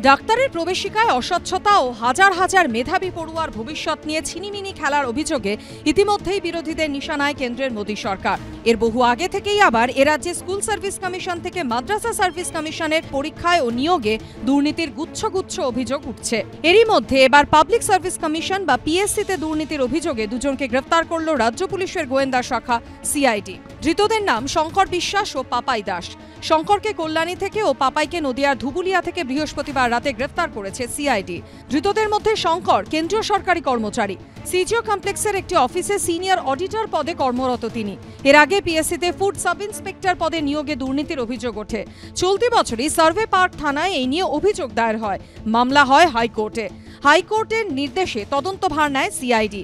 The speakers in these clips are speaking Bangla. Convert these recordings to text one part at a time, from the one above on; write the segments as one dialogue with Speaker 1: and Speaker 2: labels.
Speaker 1: ডাক্তারের প্রবেশিকায় অস্বচ্ছতা ও হাজার হাজার মেধাবী পড়ুয়ার ভবিষ্যৎ নিয়ে ছিনিমিনি খেলার অভিযোগে ইতিমধ্যেই বিরোধীদের নিশানায় কেন্দ্রের মোদী সরকার। এর বহু আগে থেকেই আবার রাজ্যে স্কুল সার্ভিস কমিশন থেকে মাদ্রাসা সার্ভিস কমিশনের পরীক্ষায় ও নিয়োগে দুর্নীতির গুচ্ছ গুচ্ছ অভিযোগ উঠছে। এরই মধ্যে এবার পাবলিক সার্ভিস কমিশন বা পিএসসিতে দুর্নীতির অভিযোগে দুজনকে গ্রেফতার করল রাজ্য পুলিশের গোয়েন্দা শাখা সিআইডি। ধৃতদের নাম শঙ্কর বিশ্বাস ও পাপাই দাস। শঙ্করকে কল্যাণী থেকে ও পাপাইকে নদিয়ার ধুবুলিয়া থেকে বৃহস্পতিবার রাতে গ্রেফতার করেছে সিআইডি। ধৃতদের মধ্যে শঙ্কর কেন্দ্রীয় সরকারি কর্মচারী, সিজিও কমপ্লেক্সের একটি অফিসে সিনিয়র অডিটর পদে কর্মরত তিনি। এর আগে পিএসসিতে ফুড সাব ইন্সপেক্টর পদে নিয়োগে দুর্নীতির অভিযোগ ওঠে। চলতি বছরই সার্ভে পার্ক থানায় এই নিয়ে অভিযোগ দায়ের হয়। মামলা হয় হাইকোর্টে। হাইকোর্টের নির্দেশে তদন্তভার নেয় সিআইডি।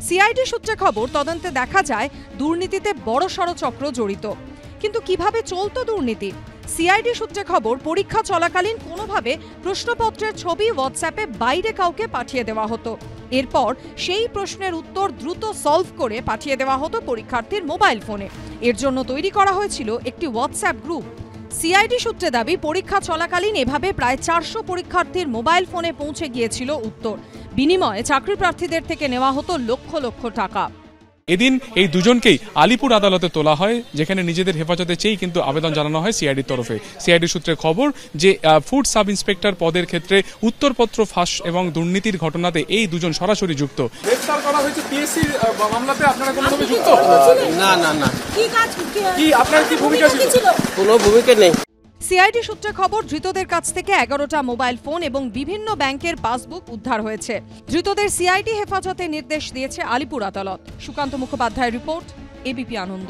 Speaker 1: সিআইডি সূত্রে খবর, তদন্তে দেখা যায় দুর্নীতিতে বড়সড় চক্র জড়িত। কিন্তু কিভাবে চলতো দুর্নীতি? সিআইডি সূত্রে খবর, পরীক্ষা চলাকালীন কোনোভাবে প্রশ্নপত্রের ছবি হোয়াটসঅ্যাপে বাইরে কাউকে পাঠিয়ে দেওয়া হতো। এরপর সেই প্রশ্নের উত্তর দ্রুত সলভ করে পাঠিয়ে দেওয়া হতো পরীক্ষার্থীর মোবাইল ফোনে। এর জন্য তৈরি করা হয়েছিল একটি হোয়াটসঅ্যাপ গ্রুপ। সিআইডি সূত্রে দাবি, পরীক্ষা চলাকালীন এভাবে প্রায় 400 পরীক্ষার্থীর মোবাইল ফোনে পৌঁছে গিয়েছিল উত্তর। বিনিময়ে চাকরি প্রার্থীদের থেকে নেওয়া হতো লক্ষ লক্ষ টাকা।
Speaker 2: এদিন এই দুজনকেই আলিপুর আদালতে তোলা হয়, যেখানে নিজেদের হেফাজতে চেয়েই কিন্তু আবেদন জানানো হয় সিআইডির তরফে। সিআইডি সূত্রে খবর যে ফুড সাব ইন্সপেক্টর পদের ক্ষেত্রে উত্তরপত্র ফাঁস এবং দুর্নীতির ঘটনাতে এই দুজন সরাসরি যুক্ত। গ্রেফতার করা হয়েছে পিএসসির মামলাতে। আপনারা কোনোভাবে যুক্ত?
Speaker 3: না না না।
Speaker 2: কি আপনার কি ভূমিকা ছিল?
Speaker 3: কোনো ভূমিকা নেই।
Speaker 1: সিআইডি সূত্রে খবর, ধৃতদের কাছ থেকে 11টা মোবাইল ফোন এবং বিভিন্ন ব্যাংকের পাসবুক উদ্ধার হয়েছে। ধৃতদের সিআইডি হেফাজতে নির্দেশ দিয়েছে আলিপুর আদালত। সুকান্ত মুখোপাধ্যায়ের রিপোর্ট, এবিপি আনন্দ।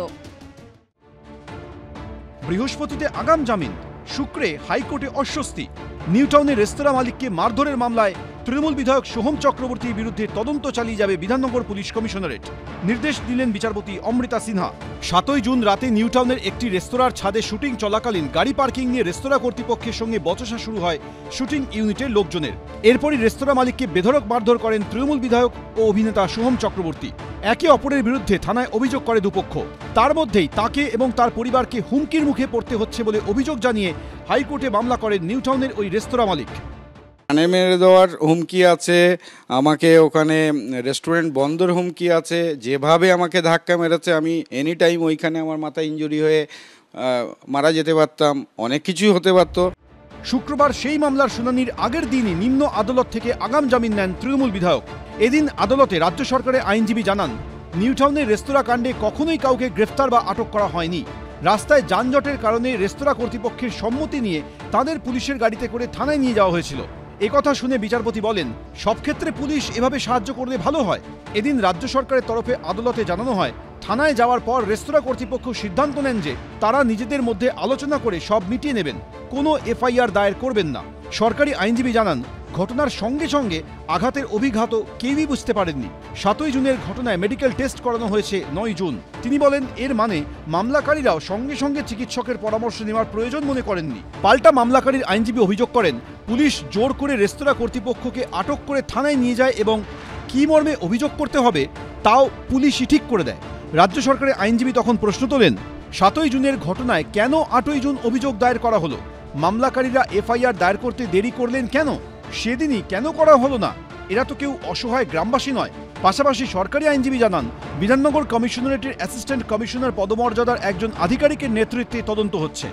Speaker 4: বৃহস্পতিতে আগাম জামিন, শুক্রে হাইকোর্টে অস্বস্তি। নিউটাউনের রেস্তোরাঁ মালিককে মারধরের মামলায় তৃণমূল বিধায়ক সোহম চক্রবর্তীর বিরুদ্ধে তদন্ত চালিয়ে যাবে বিধাননগর পুলিশ কমিশনারেট। নির্দেশ দিলেন বিচারপতি অমৃতা সিনহা। 7 জুন রাতে নিউটাউনের একটি রেস্তোরাঁর ছাদে শুটিং চলাকালীন গাড়ি পার্কিং নিয়ে রেস্তোরাঁ কর্তৃপক্ষের সঙ্গে বচসা শুরু হয় শুটিং ইউনিটের লোকজনের। এরপরই রেস্তোরাঁ মালিককে বেধড়ক মারধর করেন তৃণমূল বিধায়ক ও অভিনেতা সোহম চক্রবর্তী। একে অপরের বিরুদ্ধে থানায় অভিযোগ করে দুপক্ষ। তার মধ্যেই তাকে এবং তার পরিবারকে হুমকির মুখে পড়তে হচ্ছে বলে অভিযোগ জানিয়ে হাইকোর্টে মামলা করেন নিউটাউনের ওই রেস্তোরাঁ মালিক।
Speaker 5: কানে মেরে দেওয়ার হুমকি আছে, আমাকে ওখানে রেস্টুরেন্ট বন্ধের হুমকি আছে। যেভাবে আমাকে ধাক্কা মেরেছে, আমি এনি টাইম ওইখানে আমার মাথা ইনজুরি হয়ে মারা যেতে পারতাম, অনেক কিছুই হতে পারতো।
Speaker 4: শুক্রবার সেই মামলার শুনানির আগের দিনই নিম্ন আদালত থেকে আগাম জামিন নেন তৃণমূল বিধায়ক। এদিন আদালতে রাজ্য সরকারের আইনজীবী জানান, নিউটাউনের রেস্তোরাঁ কাণ্ডে কখনোই কাউকে গ্রেফতার বা আটক করা হয়নি। রাস্তায় যানজটের কারণে রেস্তোরাঁ কর্তৃপক্ষের সম্মতি নিয়ে তাদের পুলিশের গাড়িতে করে থানায় নিয়ে যাওয়া হয়েছিল। একথা শুনে বিচারপতি বলেন, সব ক্ষেত্রে পুলিশ এভাবে সাহায্য করলে ভালো হয়। এদিন রাজ্য সরকারের তরফে আদালতে জানানো হয়, থানায় যাওয়ার পর রেস্তোরাঁ কর্তৃপক্ষ সিদ্ধান্ত নেন যে তারা নিজেদের মধ্যে আলোচনা করে সব মিটিয়ে নেবেন, কোনো এফআইআর দায়ের করবেন না। সরকারি আইনজীবী জানান, ঘটনার সঙ্গে সঙ্গে আঘাতের অভিঘাত কেউই বুঝতে পারেননি। 7 জুনের ঘটনায় মেডিকেল টেস্ট করানো হয়েছে 9 জুন। তিনি বলেন, এর মানে মামলাকারীরাও সঙ্গে সঙ্গে চিকিৎসকের পরামর্শ নেওয়ার প্রয়োজন মনে করেননি। পাল্টা মামলাকারীর আইনজীবী অভিযোগ করেন, পুলিশ জোর করে রেস্তোরাঁ কর্তৃপক্ষকে আটক করে থানায় নিয়ে যায় এবং কী মর্মে অভিযোগ করতে হবে তাও পুলিশই ঠিক করে দেয়। রাজ্য সরকারের আইনজীবী তখন প্রশ্ন তোলেন, 7 জুনের ঘটনায় কেন 8 জুন অভিযোগ দায়ের করা হলো? মামলাকারীরা এফআইআর দায়ের করতে দেরি করলেন কেন? সেদিনই কেন করা হলো না? এরা তো কেউ অসহায় গ্রামবাসী নয়। পাশাপাশি সরকারি আইনজীবী জানান, বিধাননগর কমিশনারেটের অ্যাসিস্ট্যান্ট কমিশনার পদমর্যাদার একজন আধিকারিকের নেতৃত্বে তদন্ত হচ্ছে।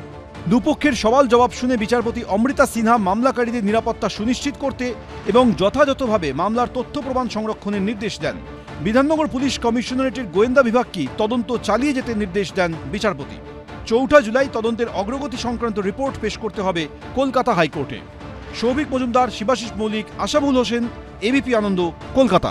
Speaker 4: দুপক্ষের সওয়াল জবাব শুনে বিচারপতি অমৃতা সিনহা মামলাকারীদের নিরাপত্তা সুনিশ্চিত করতে এবং যথাযথভাবে মামলার তথ্য প্রমাণ সংরক্ষণের নির্দেশ দেন। বিধাননগর পুলিশ কমিশনারেটের গোয়েন্দা বিভাগকে তদন্ত চালিয়ে যেতে নির্দেশ দেন বিচারপতি। 4 জুলাই তদন্তের অগ্রগতি সংক্রান্ত রিপোর্ট পেশ করতে হবে কলকাতা হাইকোর্টে। সৌভিক মজুমদার, শিবাশিস মৌলিক, আশাবুল হোসেন, এবিপি আনন্দ, কলকাতা।